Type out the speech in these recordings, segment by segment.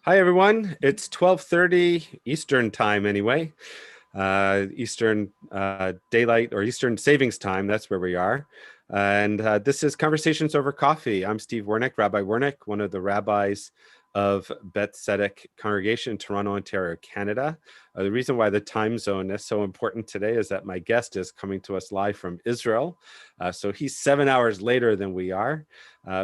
Hi, everyone. It's 12:30 Eastern time anyway. Eastern Daylight or Eastern Savings Time. That's where we are. And this is Conversations Over Coffee. I'm Steve Wernick, Rabbi Wernick, one of the rabbis of Beth Tzedek Congregation in Toronto, Ontario, Canada. The reason why the time zone is so important today is that my guest is coming to us live from Israel. So he's 7 hours later than we are.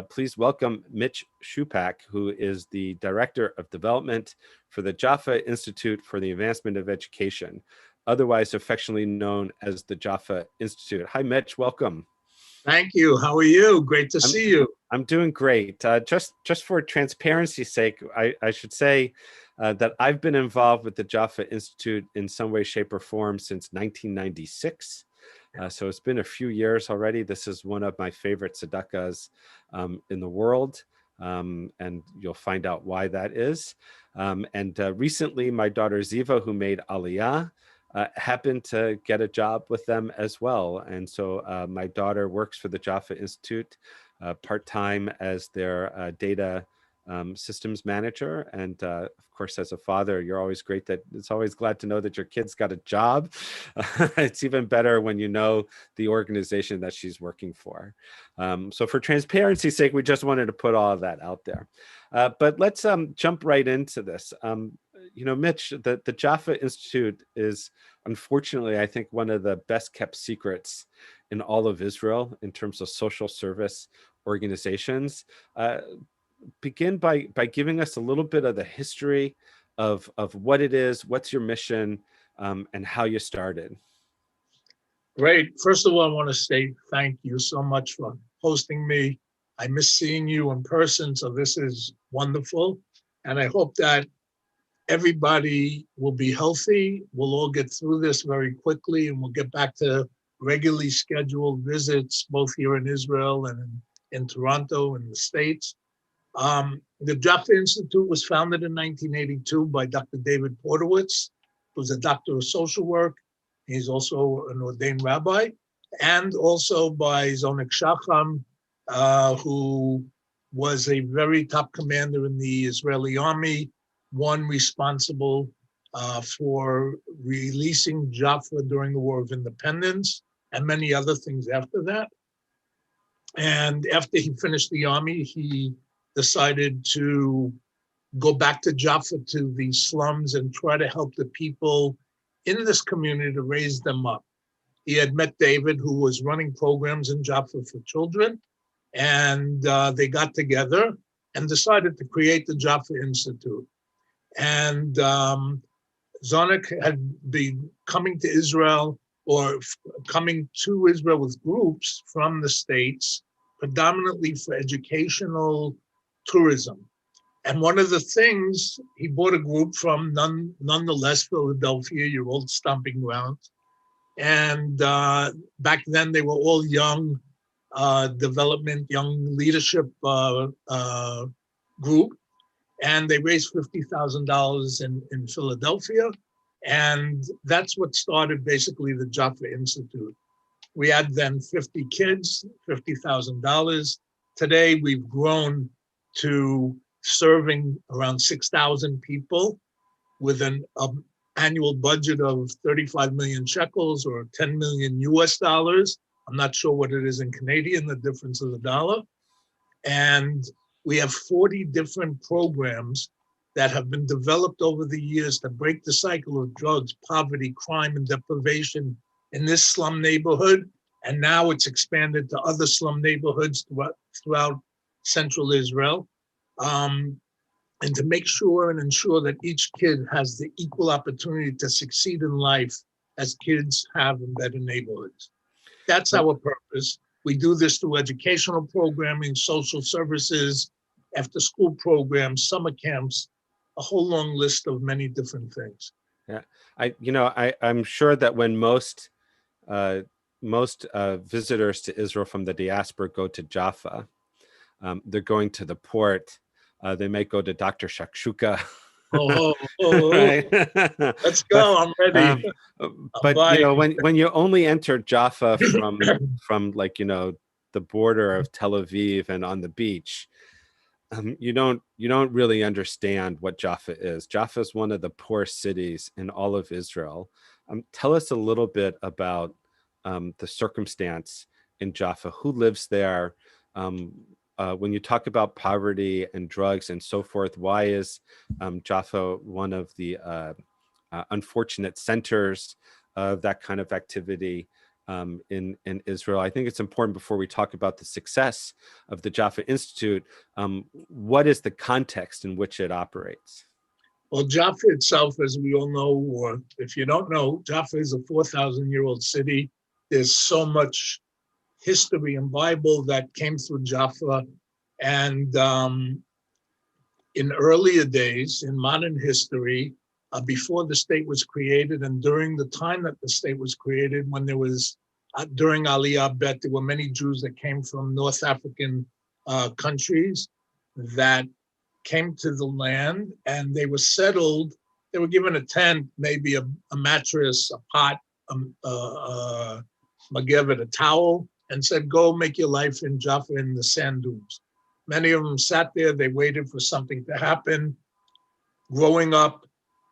Please welcome Mitch Chupak, who is the Director of Development for the Jaffa Institute for the Advancement of Education, otherwise affectionately known as the Jaffa Institute. Hi, Mitch. Welcome. Thank you. How are you? Great to see you. I'm doing great. Just for transparency's sake, I should say that I've been involved with the Jaffa Institute in some way, shape, or form since 1996. So it's been a few years already. This is one of my favorite tzedakahs in the world, and you'll find out why that is. And recently, my daughter Ziva, who made Aliyah, happened to get a job with them as well. And so my daughter works for the Jaffa Institute part-time as their data systems manager. And of course, as a father, you're always great that it's always glad to know that your kid's got a job. It's even better when you know the organization that she's working for. So for transparency's sake, we just wanted to put all of that out there. But let's jump right into this. Mitch, the Jaffa Institute is, unfortunately, I think, one of the best kept secrets in all of Israel in terms of social service organizations. Begin by giving us a little bit of the history of what it is, what's your mission, and how you started. Great. First of all, I want to say thank you so much for hosting me. I miss seeing you in person, so this is wonderful. And I hope that everybody will be healthy. We'll all get through this very quickly, and we'll get back to regularly scheduled visits, both here in Israel and in Toronto and the States. The Jaffa Institute was founded in 1982 by Dr. David Portowitz, who's a doctor of social work. He's also an ordained rabbi, and also by Zonek Shacham, who was a very top commander in the Israeli army, one responsible for releasing Jaffa during the War of Independence and many other things after that. And after he finished the army, he decided to go back to Jaffa, to the slums, and try to help the people in this community to raise them up. He had met David, who was running programs in Jaffa for children, and they got together and decided to create the Jaffa Institute. And Zonek had been coming to Israel coming to Israel with groups from the States, predominantly for educational tourism. And one of the things, he bought a group from nonetheless Philadelphia, your old stomping ground. And back then they were all young young leadership group. And they raised $50,000 in Philadelphia. And that's what started basically the Jaffa Institute. We had then 50 kids, $50,000. Today we've grown to serving around 6,000 people with an annual budget of 35 million shekels or 10 million US dollars. I'm not sure what it is in Canadian, the difference of the dollar. And we have 40 different programs that have been developed over the years to break the cycle of drugs, poverty, crime, and deprivation in this slum neighborhood. And now it's expanded to other slum neighborhoods throughout central Israel. And to make sure and ensure that each kid has the equal opportunity to succeed in life as kids have in better neighborhoods. That's our purpose. We do this through educational programming, social services, after school programs, summer camps, a whole long list of many different things. Yeah, I'm sure that when most visitors to Israel from the diaspora go to Jaffa, they're going to the port. They might go to Dr. Shakshuka. Right. Let's go. I'm ready. But when you only enter Jaffa from the border of Tel Aviv and on the beach, you don't really understand what Jaffa is. Jaffa is one of the poorest cities in all of Israel. Tell us a little bit about the circumstance in Jaffa. Who lives there? When you talk about poverty and drugs and so forth, why is Jaffa one of the unfortunate centers of that kind of activity in Israel? I think it's important, before we talk about the success of the Jaffa Institute, what is the context in which it operates? Well, Jaffa itself, as we all know, or if you don't know, Jaffa is a 4,000-year-old city. There's so much history and Bible that came through Jaffa. And in earlier days, in modern history, before the state was created and during the time that the state was created, when there was, during Aliyah Bet, there were many Jews that came from North African countries that came to the land, and they were settled. They were given a tent, maybe a mattress, a pot, a magevet, a towel, and said, go make your life in Jaffa in the sand dunes. Many of them sat there, they waited for something to happen. Growing up,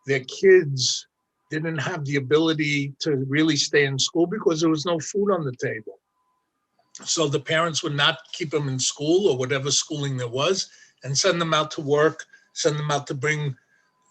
their kids didn't have the ability to really stay in school because there was no food on the table. So the parents would not keep them in school or whatever schooling there was, and send them out to work, send them out to bring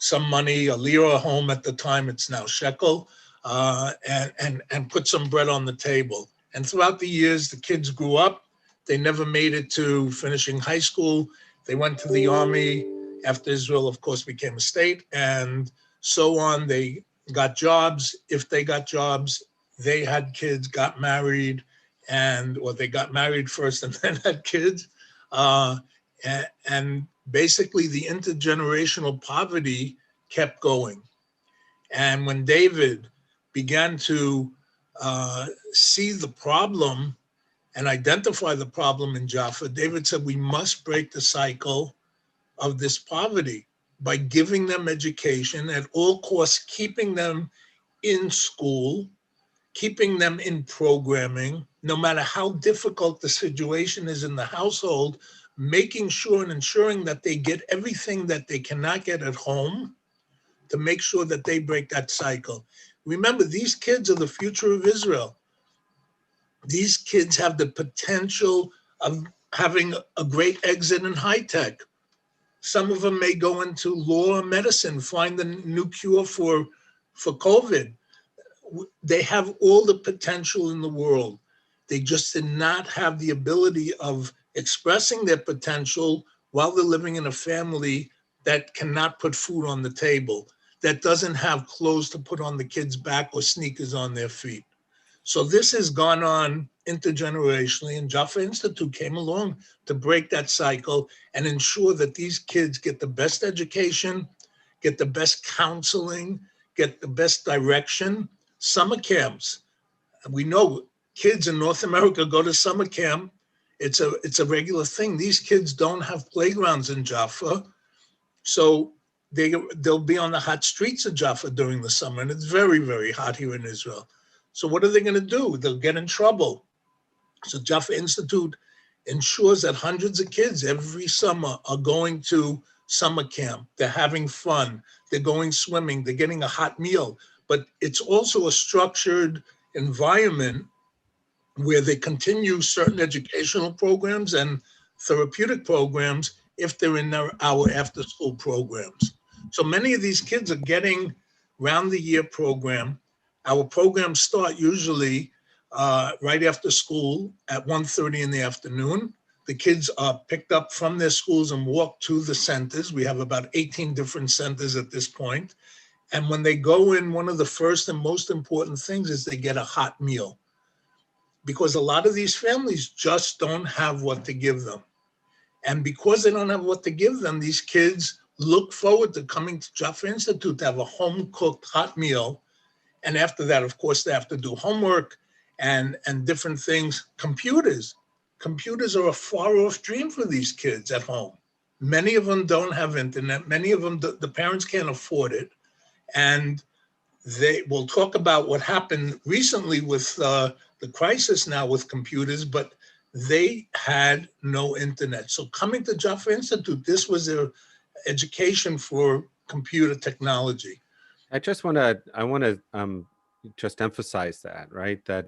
some money, a lira home at the time, it's now shekel, and put some bread on the table. And throughout the years, the kids grew up. They never made it to finishing high school. They went to the army after Israel, of course, became a state, and so on. They got jobs. If they got jobs, they had kids, got married, or they got married first and then had kids. And basically the intergenerational poverty kept going. And when David began to see the problem and identify the problem in Jaffa, David said, we must break the cycle of this poverty by giving them education at all costs, keeping them in school, keeping them in programming, no matter how difficult the situation is in the household, making sure and ensuring that they get everything that they cannot get at home, to make sure that they break that cycle. Remember, these kids are the future of Israel. These kids have the potential of having a great exit in high tech. Some of them may go into law or medicine, find the new cure for COVID. They have all the potential in the world. They just did not have the ability of expressing their potential while they're living in a family that cannot put food on the table, that doesn't have clothes to put on the kids' back or sneakers on their feet. So this has gone on intergenerationally, and Jaffa Institute came along to break that cycle and ensure that these kids get the best education, get the best counseling, get the best direction. Summer camps. We know kids in North America go to summer camp. It's a regular thing. These kids don't have playgrounds in Jaffa, so they'll be on the hot streets of Jaffa during the summer, and it's very, very hot here in Israel. So what are they going to do? They'll get in trouble. So Jaffa Institute ensures that hundreds of kids every summer are going to summer camp. They're having fun. They're going swimming. They're getting a hot meal. But it's also a structured environment where they continue certain educational programs and therapeutic programs if they're in our after-school programs. So many of these kids are getting round-the-year program. Our programs start usually right after school at 1:30 in the afternoon. The kids are picked up from their schools and walk to the centers. We have about 18 different centers at this point. And when they go in, one of the first and most important things is they get a hot meal, because a lot of these families just don't have what to give them. And because they don't have what to give them, these kids look forward to coming to Jaffa Institute to have a home-cooked hot meal. And after that, of course, they have to do homework and different things. Computers are a far-off dream for these kids at home. Many of them don't have internet. Many of them, the parents can't afford it. And they will talk about what happened recently with the crisis now with computers, but they had no internet. So coming to Jaffa Institute, this was their education for computer technology. I want to just emphasize that, right? That,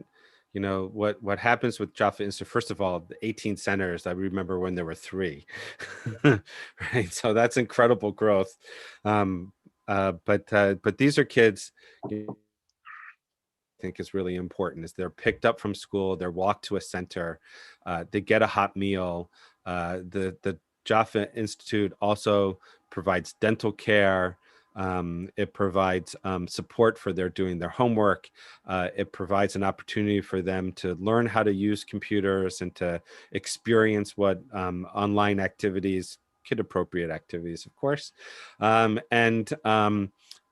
you know, what happens with Jaffa Institute, first of all, the 18 centers, I remember when there were 3, right? So that's incredible growth. But these are kids, I think is really important, is they're picked up from school, they're walked to a center, they get a hot meal. The Jaffa Institute also provides dental care. It provides support for their doing their homework. It provides an opportunity for them to learn how to use computers and to experience what online activities, kid appropriate activities, of course.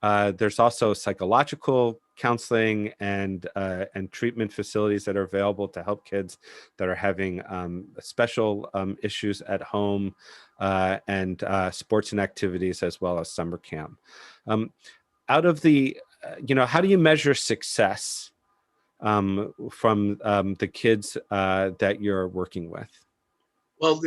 There's also psychological counseling and treatment facilities that are available to help kids that are having special issues at home, and sports and activities, as well as summer camp. Out of the, how do you measure success from the kids that you're working with? Well,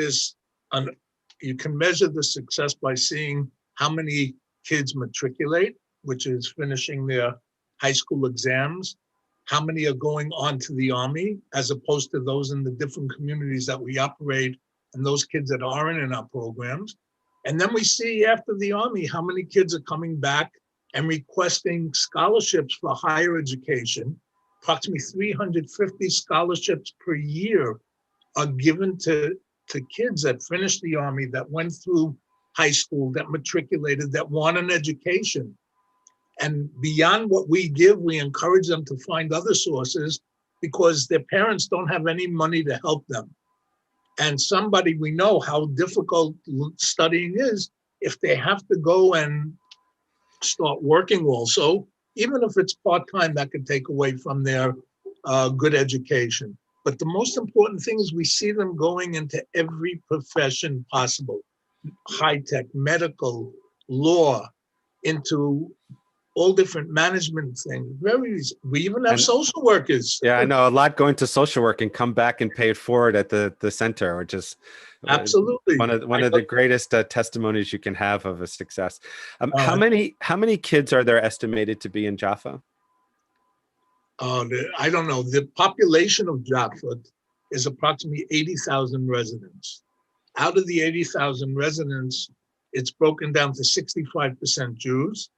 you can measure the success by seeing how many kids matriculate, which is finishing their high school exams, how many are going on to the Army, as opposed to those in the different communities that we operate, and those kids that aren't in our programs. And then we see after the Army how many kids are coming back and requesting scholarships for higher education. Approximately 350 scholarships per year are given to kids that finished the Army, that went through high school, that matriculated, that want an education. And beyond what we give, we encourage them to find other sources because their parents don't have any money to help them. And we know how difficult studying is if they have to go and start working also, even if it's part-time, that could take away from their good education. But the most important thing is we see them going into every profession possible, high-tech, medical, law, into all different management things. We even have social workers. Yeah, I know a lot going to social work and come back and pay it forward at the center, which is absolutely one of the greatest testimonies you can have of a success. How many kids are there estimated to be in Jaffa? I don't know. The population of Jaffa is approximately 80,000 residents. Out of the 80,000 residents, it's broken down to 65% Jews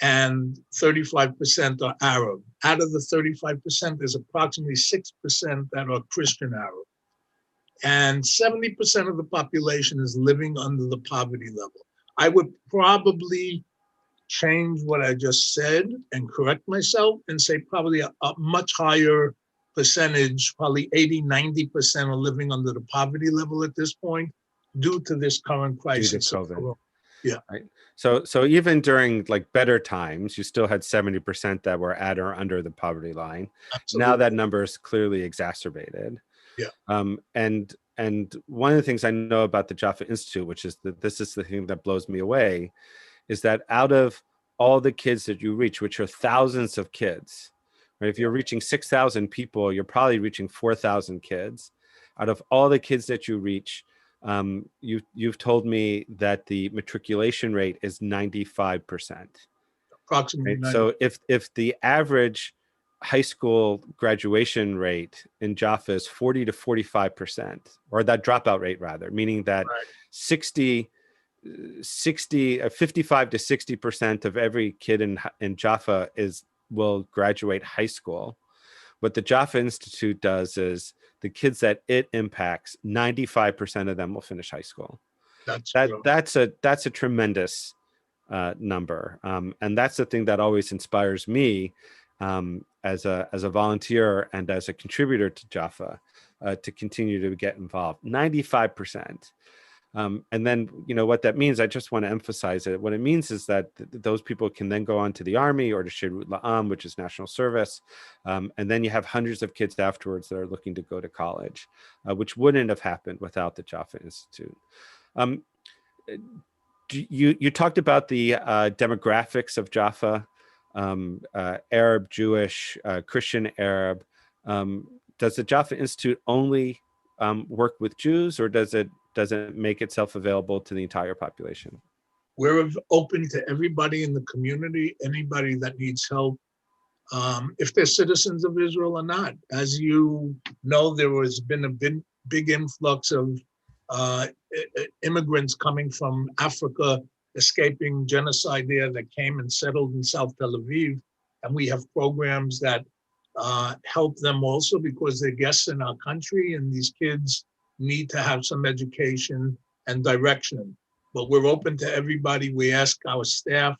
and 35% are Arab. Out of the 35%, there's approximately 6% that are Christian Arab. And 70% of the population is living under the poverty level. I would probably change what I just said and correct myself and say probably a much higher percentage, probably 80–90% are living under the poverty level at this point due to this current crisis. Due to COVID. Yeah. Right. So even during like better times, you still had 70% that were at or under the poverty line. Absolutely. Now that number is clearly exacerbated. Yeah. And one of the things I know about the Jaffa Institute, which is that this is the thing that blows me away, is that out of all the kids that you reach, which are thousands of kids, right? If you're reaching 6,000 people, you're probably reaching 4,000 kids. Out of all the kids that you reach, you've told me that the matriculation rate is 95%. Approximately. Right? So if the average high school graduation rate in Jaffa is 40 to 45%, or that dropout rate rather, meaning that 55 to 60% of every kid in Jaffa will graduate high school. What the Jaffa Institute does is the kids that it impacts, 95% of them will finish high school. That's a tremendous number, and that's the thing that always inspires me as a volunteer and as a contributor to Jaffa to continue to get involved. 95%. And then, what that means, I just want to emphasize it. What it means is that those people can then go on to the Army or to Shirut La'am, which is national service. And then you have hundreds of kids afterwards that are looking to go to college, which wouldn't have happened without the Jaffa Institute. You talked about the demographics of Jaffa, Arab, Jewish, Christian Arab. Does the Jaffa Institute only work with Jews, or does it make itself available to the entire population? We're open to everybody in the community, anybody that needs help, if they're citizens of Israel or not. As you know, there has been a big influx of immigrants coming from Africa, escaping genocide there, that came and settled in South Tel Aviv. And we have programs that help them also, because they're guests in our country, and these kids need to have some education and direction. But we're open to everybody. We ask our staff,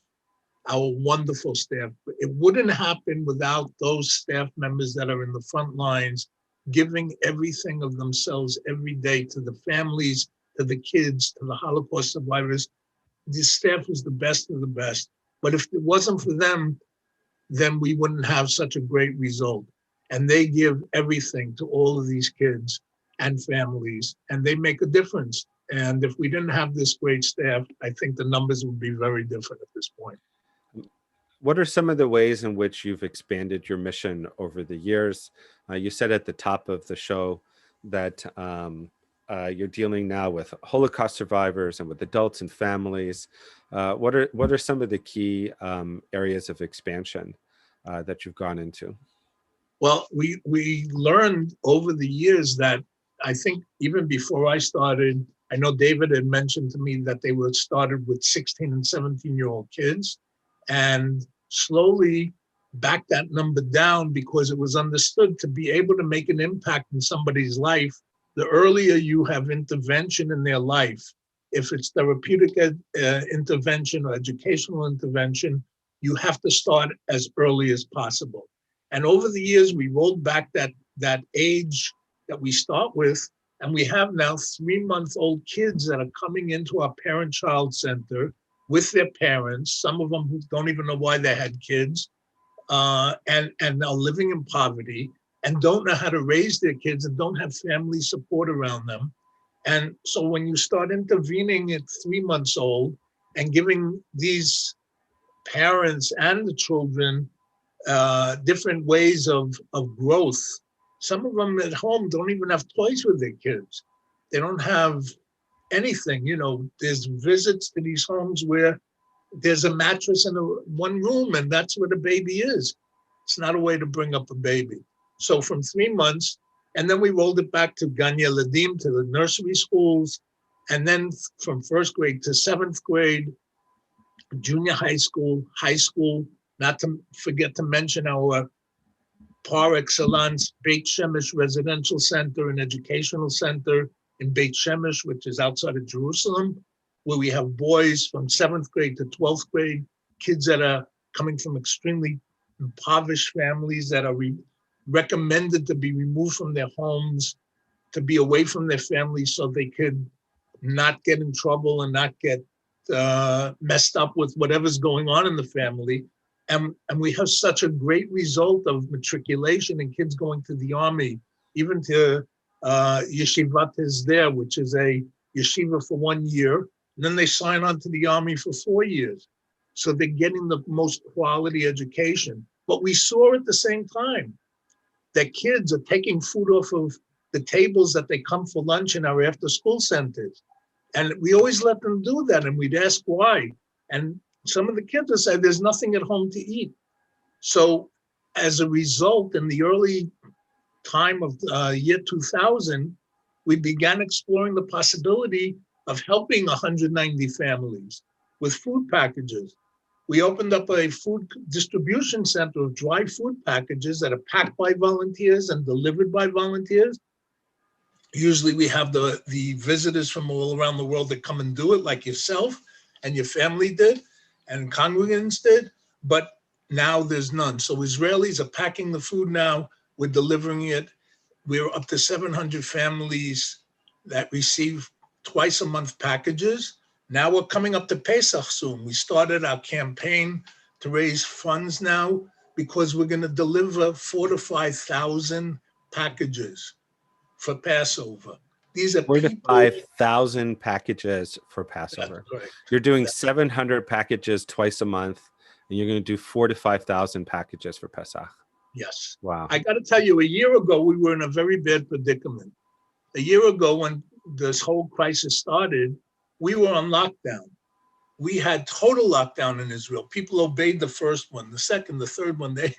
our wonderful staff. It wouldn't happen without those staff members that are in the front lines, giving everything of themselves every day to the families, to the kids, to the Holocaust survivors. This staff is the best of the best. But if it wasn't for them, then we wouldn't have such a great result. And they give everything to all of these kids and families, and they make a difference. And if we didn't have this great staff, I think the numbers would be very different at this point. What are some of the ways in which you've expanded your mission over the years? You said at the top of the show that you're dealing now with Holocaust survivors and with adults and families. What are some of the key areas of expansion that you've gone into? Well, we learned over the years that, I think even before I started, I know David had mentioned to me that they were started with 16 and 17-year-old kids, and slowly back that number down, because it was understood to be able to make an impact in somebody's life, the earlier you have intervention in their life, if it's therapeutic intervention or educational intervention, you have to start as early as possible. And over the years, we rolled back that age that we start with, and we have now 3-month-old kids that are coming into our parent-child center with their parents, some of them who don't even know why they had kids, and are living in poverty and don't know how to raise their kids and don't have family support around them. And so when you start intervening at 3 months old and giving these parents and the children different ways of growth, some of them at home don't even have toys with their kids. They don't have anything. There's visits to these homes where there's a mattress in one room, and that's where the baby is. It's not a way to bring up a baby. So from 3 months, and then we rolled it back to Gan Yeladim, to the nursery schools, and then from 1st grade to 7th grade, junior high school, not to forget to mention our par excellence Beit Shemesh Residential Center and Educational Center in Beit Shemesh, which is outside of Jerusalem, where we have boys from 7th grade to 12th grade, kids that are coming from extremely impoverished families that are recommended to be removed from their homes, to be away from their families so they could not get in trouble and not get messed up with whatever's going on in the family. And we have such a great result of matriculation and kids going to the army, even to Yeshivat is there, which is a yeshiva for 1 year. And then they sign on to the army for 4 years. So they're getting the most quality education. But we saw at the same time that kids are taking food off of the tables that they come for lunch in our after school centers. And we always let them do that. And we'd ask why. And some of the kids would say, there's nothing at home to eat. So as a result, in the early time of year 2000, we began exploring the possibility of helping 190 families with food packages. We opened up a food distribution center of dry food packages that are packed by volunteers and delivered by volunteers. Usually we have the visitors from all around the world that come and do it, like yourself and your family did, and congregants did, but now there's none. So Israelis are packing the food now, we're delivering it. We're up to 700 families that receive twice a month packages. Now we're coming up to Pesach soon. We started our campaign to raise funds now because we're going to deliver 4,000 to 5,000 packages for Passover. These are 4,000 to 5,000 packages for Passover. You're doing 700 packages twice a month, and you're going to do 4,000 to 5,000 packages for Pesach. Yes. Wow. I got to tell you, a year ago, we were in a very bad predicament. A year ago, when this whole crisis started, we were on lockdown. We had total lockdown in Israel. People obeyed the first one, the second, the third one. They,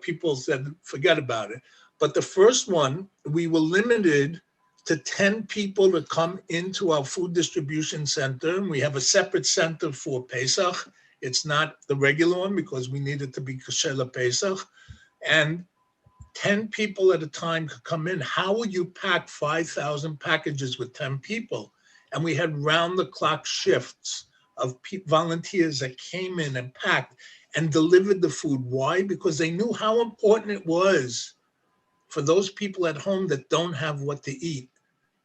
people said, forget about it. But the first one, we were limited to 10 people to come into our food distribution center. And we have a separate center for Pesach. It's not the regular one because we need it to be kosher Pesach. And 10 people at a time could come in. How would you pack 5,000 packages with 10 people? And we had round the clock shifts of volunteers that came in and packed and delivered the food. Why? Because they knew how important it was for those people at home that don't have what to eat,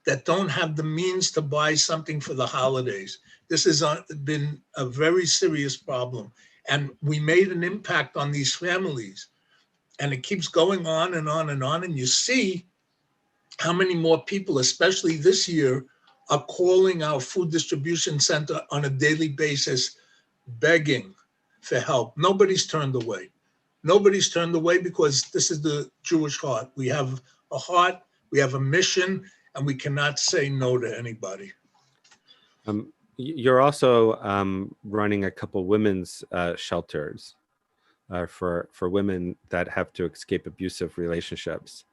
that don't have the means to buy something for the holidays. This has been a very serious problem. And we made an impact on these families. And it keeps going on and on and on. And you see how many more people, especially this year, are calling our food distribution center on a daily basis, begging for help. Nobody's turned away. Nobody's turned away because this is the Jewish heart. We have a heart, we have a mission, and we cannot say no to anybody. You're also running a couple women's shelters for women that have to escape abusive relationships.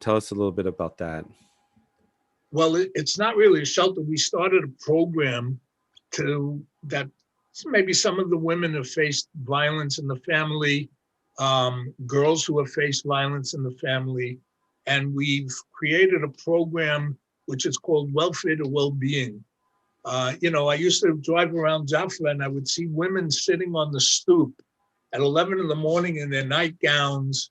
Tell us a little bit about that. Well, it's not really a shelter. We started a program that maybe some of the women have faced violence in the family, girls who have faced violence in the family. And we've created a program which is called Welfare to Well-Being. I used to drive around Jaffa and I would see women sitting on the stoop at 11 in the morning in their nightgowns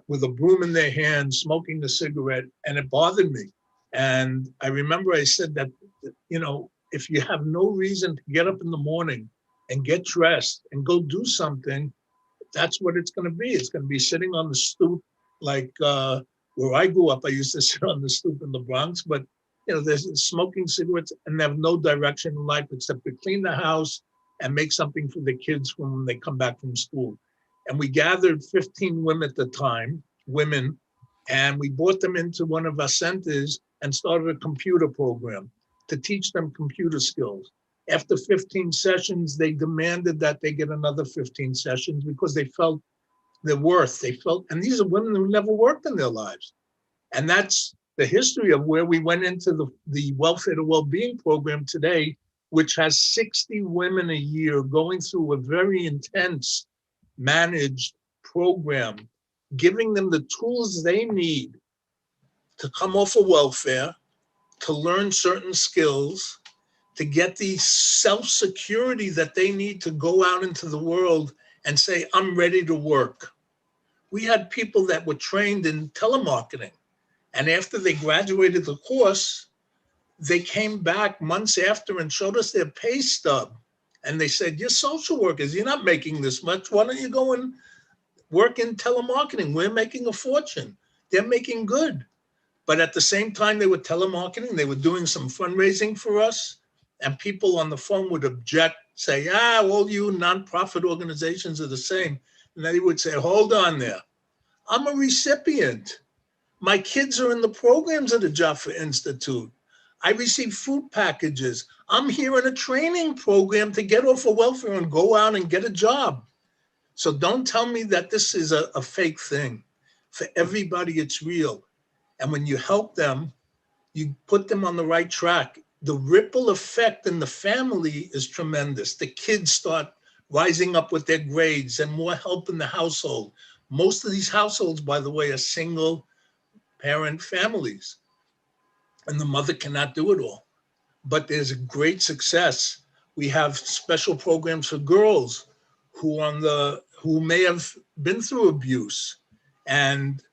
with a broom in their hand, smoking a cigarette, and it bothered me. And I remember I said that, if you have no reason to get up in the morning and get dressed and go do something, that's what it's going to be. It's going to be sitting on the stoop, like where I grew up. I used to sit on the stoop in the Bronx, but there's smoking cigarettes and they have no direction in life except to clean the house and make something for the kids when they come back from school. And we gathered 15 women at the time, and we brought them into one of our centers and started a computer program to teach them computer skills. After 15 sessions, they demanded that they get another 15 sessions because they felt their worth. And these are women who never worked in their lives. And that's the history of where we went into the Welfare to Well-Being program today, which has 60 women a year going through a very intense managed program, giving them the tools they need to come off of welfare, to learn certain skills, to get the self-security that they need to go out into the world and say, I'm ready to work. We had people that were trained in telemarketing. And after they graduated the course, they came back months after and showed us their pay stub. And they said, you're social workers, you're not making this much. Why don't you go and work in telemarketing? We're making a fortune. They're making good. But at the same time they were telemarketing, they were doing some fundraising for us. And people on the phone would object, say, all you nonprofit organizations are the same. And they would say, hold on there. I'm a recipient. My kids are in the programs of the Jaffa Institute. I receive food packages. I'm here in a training program to get off of welfare and go out and get a job. So don't tell me that this is a fake thing. For everybody, it's real. And when you help them, you put them on the right track. The ripple effect in the family is tremendous. The kids start rising up with their grades and more help in the household. Most of these households, by the way, are single parent families. And the mother cannot do it all. But there's a great success. We have special programs for girls who may have been through abuse. And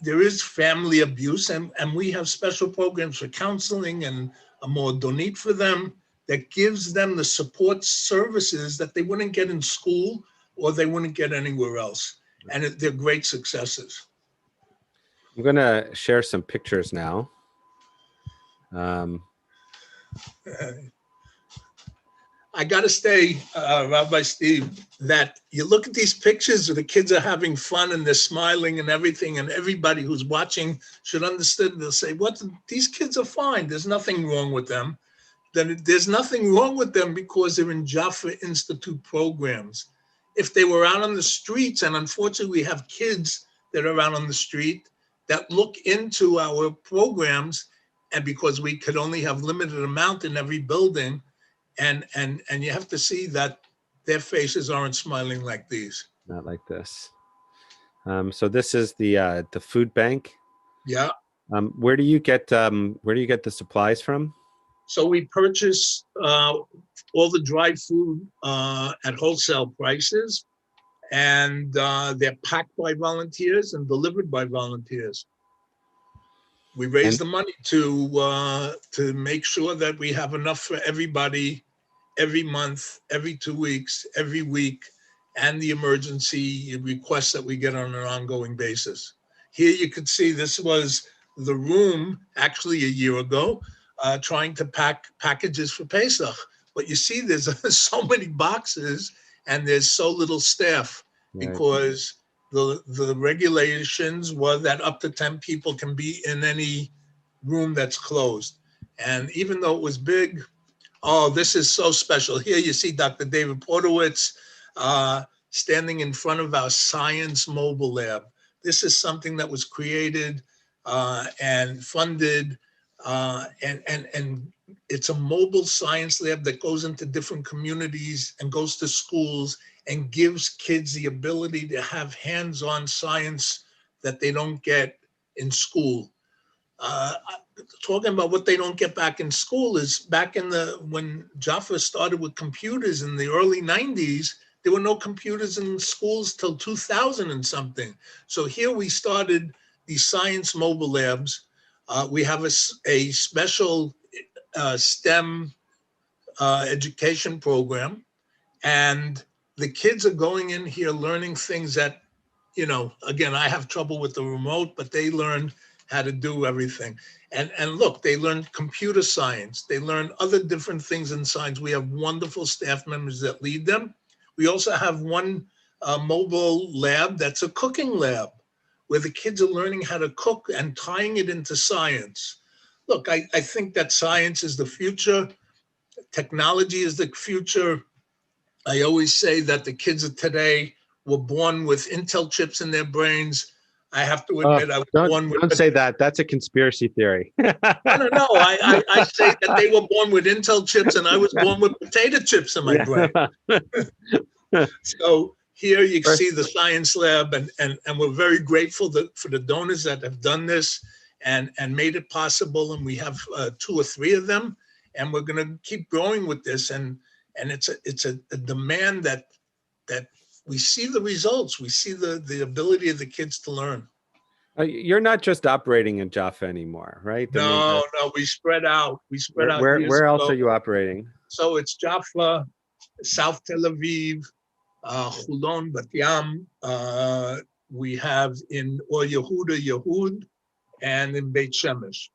there is family abuse, and we have special programs for counseling and a more donate for them that gives them the support services that they wouldn't get in school or they wouldn't get anywhere else. And they're great successes. I'm going to share some pictures now. I got to say, Rabbi Steve, that you look at these pictures of the kids are having fun and they're smiling and everything, and everybody who's watching should understand. They'll say, "What? These kids are fine. There's nothing wrong with them." Then there's nothing wrong with them because they're in Jaffa Institute programs. If they were out on the streets, and unfortunately we have kids that are out on the street that look into our programs, and because we could only have limited amount in every building, and you have to see that their faces aren't smiling like these. Not like this. So this is the food bank. Yeah. Where do you get the supplies from? So we purchase all the dry food at wholesale prices, and they're packed by volunteers and delivered by volunteers. We raise the money to make sure that we have enough for everybody every month, every 2 weeks, every week, and the emergency requests that we get on an ongoing basis. Here you could see this was the room actually a year ago, trying to pack packages for Pesach. But you see there's so many boxes and there's so little staff, right, because the regulations were that up to 10 people can be in any room that's closed. And even though it was big, oh, this is so special. Here you see Dr. David Portowitz standing in front of our science mobile lab. This is something that was created and funded, and it's a mobile science lab that goes into different communities and goes to schools and gives kids the ability to have hands-on science that they don't get in school. Talking about what they don't get back in school is back when Jaffa started with computers in the early 90s, there were no computers in schools till 2000 and something. So here we started these science mobile labs. We have a special STEM education program, and the kids are going in here learning things that, again, I have trouble with the remote, but they learn how to do everything. And look, they learn computer science. They learn other different things in science. We have wonderful staff members that lead them. We also have one mobile lab that's a cooking lab where the kids are learning how to cook and tying it into science. Look, I think that science is the future. Technology is the future. I always say that the kids of today were born with Intel chips in their brains. I have to admit, I was born with... Don't say that. That's a conspiracy theory. No. I say that they were born with Intel chips and I was born with potato chips in my brain. So here you can see the science lab, and we're very grateful for the donors that have done this and made it possible. And we have 2 or 3 of them, and we're going to keep growing with this. And it's a demand that we see the results. We see the ability of the kids to learn. You're not just operating in Jaffa anymore, right? No, we spread out. Where else are you operating? So it's Jaffa, South Tel Aviv, Chulon, Bat Yam. We have in Or Yehuda, Yehud, and in Beit Shemesh.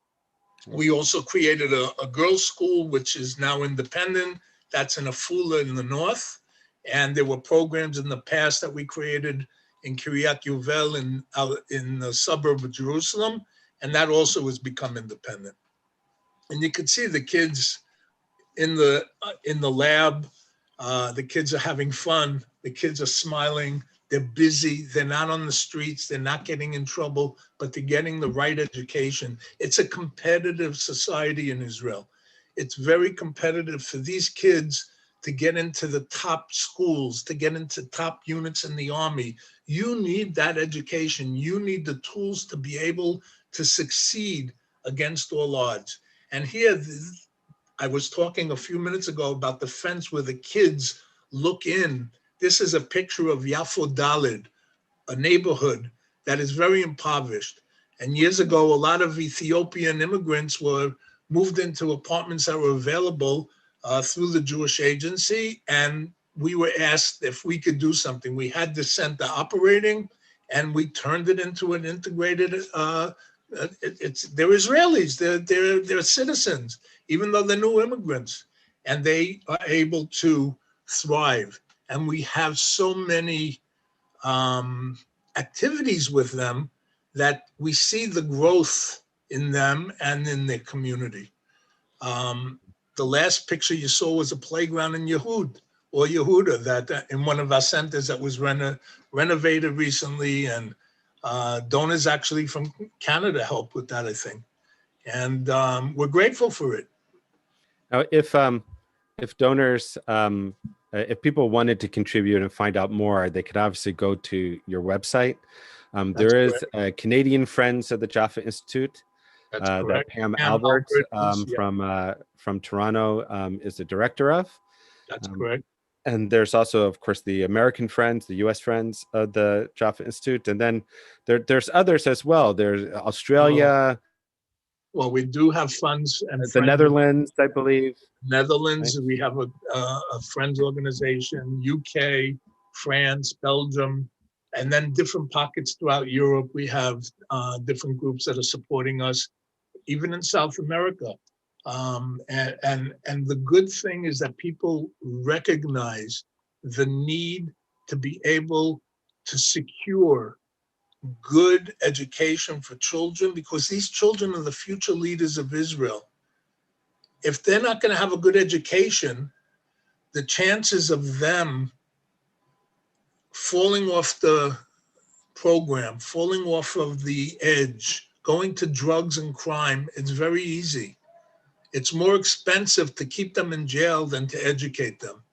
We also created a girls' school, which is now independent. That's in Afula in the north. And there were programs in the past that we created in Kiryat Yuvel in the suburb of Jerusalem. And that also has become independent. And you could see the kids in the lab. The kids are having fun. The kids are smiling. They're busy. They're not on the streets. They're not getting in trouble, but they're getting the right education. It's a competitive society in Israel. It's very competitive for these kids to get into the top schools, to get into top units in the army. You need that education. You need the tools to be able to succeed against all odds. And here, I was talking a few minutes ago about the fence where the kids look in. This is a picture of Yafo Dalid, a neighborhood that is very impoverished. And years ago, a lot of Ethiopian immigrants were moved into apartments that were available through the Jewish Agency. And we were asked if we could do something. We had the center operating, and we turned it into an integrated, they're Israelis, they're citizens, even though they're new immigrants. and they are able to thrive. And we have so many activities with them that we see the growth in them and in their community. The last picture you saw was a playground in Yehuda that in one of our centers that was renovated recently, and donors actually from Canada helped with that, I think. And we're grateful for it. Now, if donors, if people wanted to contribute and find out more, they could obviously go to your website. There is Canadian Friends of the Jaffa Institute. That's that correct. Pam Albert from Toronto is the director of. That's correct. And there's also, of course, the American Friends, the U.S. Friends of the Jaffa Institute, and then there's others as well. There's Australia. Well, we do have funds and the Netherlands, I believe. Netherlands, right? We have a Friends organization, UK, France, Belgium, and then different pockets throughout Europe. We have different groups that are supporting us, even in South America. And the good thing is that people recognize the need to be able to secure good education for children, because these children are the future leaders of Israel. If they're not going to have a good education, the chances of them falling off the program, falling off of the edge, going to drugs and crime, it's very easy. It's more expensive to keep them in jail than to educate them.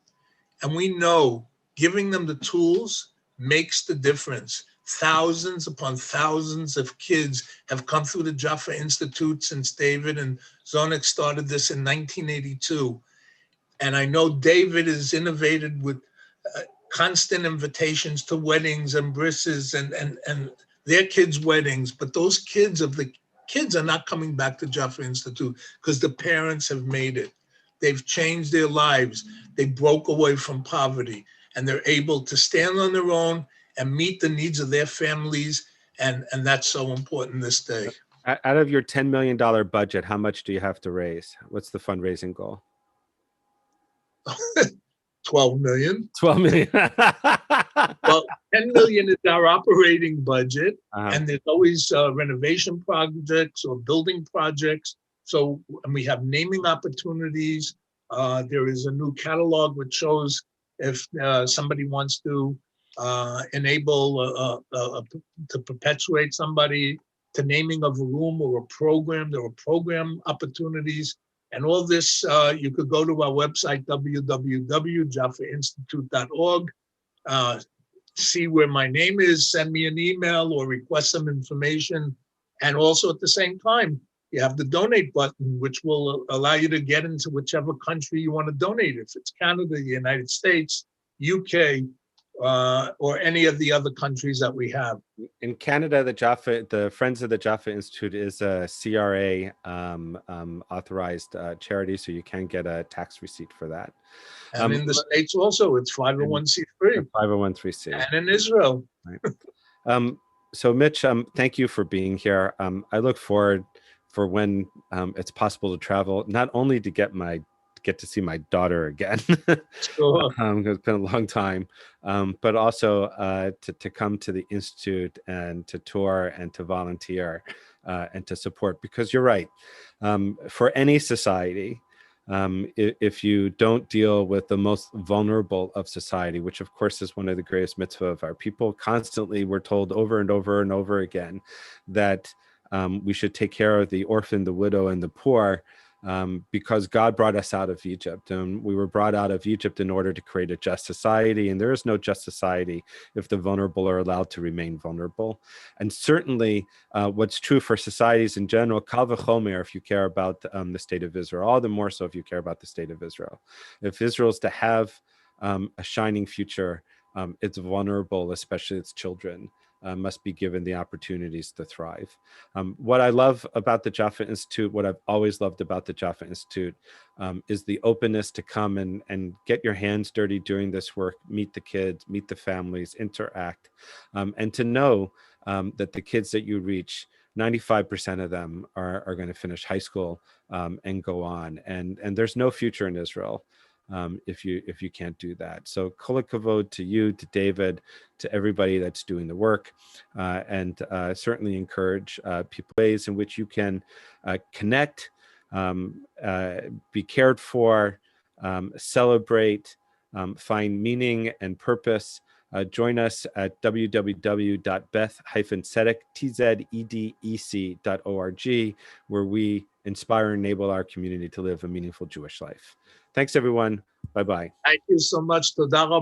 And we know giving them the tools makes the difference. Thousands upon thousands of kids have come through the Jaffa Institute since David and Zonik started this in 1982. And I know David has innovated with constant invitations to weddings and brisses and their kids' weddings. But those kids are not coming back to Jaffa Institute because the parents have made it. They've changed their lives. They broke away from poverty, and they're able to stand on their own and meet the needs of their families. And that's so important this day. Out of your $10 million budget, how much do you have to raise? What's the fundraising goal? 12 million. 12 million. Well, 10 million is our operating budget. And there's always renovation projects or building projects. So, and we have naming opportunities. There is a new catalog which shows if somebody wants to enable to perpetuate somebody, to naming of a room or a program. There are program opportunities. And all this, you could go to our website, www.jaffainstitute.org, see where my name is, send me an email or request some information. And also at the same time, you have the donate button, which will allow you to get into whichever country you want to donate. If it's Canada, the United States, UK, or any of the other countries that we have. In Canada, the Friends of the Jaffa Institute is a CRA authorized charity, so you can get a tax receipt for that. And in the States also, it's 501c3. 501c. And in Israel. Right. So Mitch, thank you for being here. I look forward for when it's possible to travel, not only to get to see my daughter again. Sure. It's been a long time, but also to come to the Institute and to tour and to volunteer and to support, because you're right. For any society, if you don't deal with the most vulnerable of society, which of course is one of the greatest mitzvah of our people, constantly we're told over and over and over again that we should take care of the orphan, the widow, and the poor, because God brought us out of Egypt, and we were brought out of Egypt in order to create a just society. And there is no just society if the vulnerable are allowed to remain vulnerable. And certainly what's true for societies in general, kal v'chomer, if you care about the state of Israel, all the more so if you care about the state of Israel. If Israel is to have a shining future, it's vulnerable, especially its children. Must be given the opportunities to thrive. What I love about the Jaffa Institute, what I've always loved about the Jaffa Institute, is the openness to come and get your hands dirty doing this work, meet the kids, meet the families, interact, and to know that the kids that you reach 95% of them are going to finish high school and go on. And there's no future in Israel if you can't do that. So kol hakavod to you, to David, to everybody that's doing the work, and certainly encourage people ways in which you can connect, be cared for, celebrate, find meaning and purpose. Join us at www.beth-tzedec.org, where we inspire and enable our community to live a meaningful Jewish life. Thanks, everyone. Bye-bye. Thank you so much. Toda rabah.